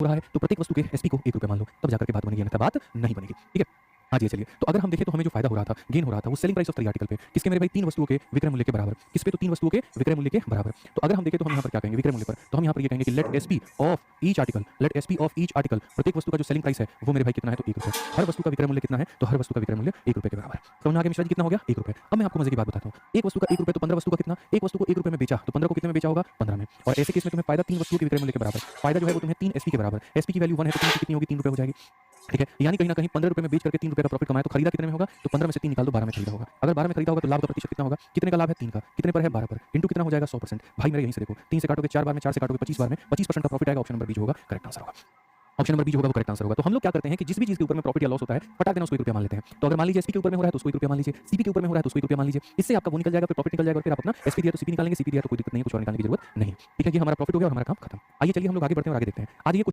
रहा है तो प्रत्येक वस्तु के एसपी को ₹1 मान लो, तब जाकर के बात बनेगी, अन्यथा बात नहीं बनेगी। ठीक है? हाँ जी, चलिए। तो अगर हम देखें तो हमें जो फ़ायदा हो रहा था, गेन हो रहा था, वो सेलिंग प्राइस ऑफ 3 आर्टिकल पे। किसके मेरे भाई? 3 वस्तुओं के विक्रय मूल्य के बराबर। किस पे? तो 3 वस्तुओं के विक्रय मूल्य के बराबर। तो अगर हम देखें तो हम यहाँ पर क्या कहेंगे विक्रय मूल्य पर? तो हम यहाँ पर ये कहेंगे कि let SP of each article प्रत्येक वस्तु का जो सेलिंग प्राइस है वो मेरे भाई कितना है? तो ₹1। हर वस्तु का विक्रय मूल्य कितना है? तो हर वस्तु का विक्रय मूल्य ₹1 के बराबर। समझ में आ गया मिश्रा जी कितना हो गया? ₹1। अब मैं आपको मजे की बात बताता हूँ। एक वस्तु का ₹1 तो 15 वस्तु का कितना? एक वस्तु को ₹1 में बेचा तो 15 को कितने में बेचा होगा? 15 में। और ऐसे केस में तुम्हें फ़ायदा 3 वस्तुओं के विक्रय मूल्य के बराबर। फ़ायदा जो है वो तुम्हें 3 एसपी के बराबर। एसपी की वैल्यू 1 है तो 3 की कितनी होगी? ₹3 हो जाएगी। ठीक है? यानी कहीं न कहीं ₹15 में बेच करके ₹3 का प्रॉफिट कमाया तो खरीदा कितने में होगा? तो 15 में से 3 निकाल दो, 12 में खरीदा होगा। अगर 12 में खरीदा होगा तो लाभ का प्रतिशत कितना होगा? कितने का लाभ है? 3 का। कितने पर है? 12 पर। इंटू कितना हो जाएगा? 100%। भाई मेरे यहीं से देखो, 3 से काटोगे 4 बार में, 4 से काटोगे 25 बार में, 25% का प्रॉफिट आएगा। ऑप्शन नंबर बी जो होगा करेक्ट आंसर होगा। ऑप्शन नंबर बी जो होगा वो करेक्ट आंसर होगा। तो हम लोग क्या करते हैं कि जिस भी चीज़ के ऊपर में प्रॉफिट या लॉस होता है, फटाक देना उसको ₹1 मान लेते हैं। तो अगर मान लीजिए एसपी के ऊपर में हो रहा है तो उसको ₹1 मान लीजिए, सीपी के ऊपर में हो रहा है तो उसको ₹1 मान लीजिए। इससे आपका वो निकल जाएगा, फिर प्रॉफिट निकल जाएगा और फिर आप अपना एसपी दिया तो सीपी निकालेंगे, सीपी दिया तो कोई दिक्कत नहीं है, कुछ और निकालने की जरूरत नहीं है। ठीक है? ये हमारा प्रॉफिट हो गया और हमारा काम खत्म। आइए चलिए हम लोग आगे बढ़ते हैं और आगे देखते हैं। आज ये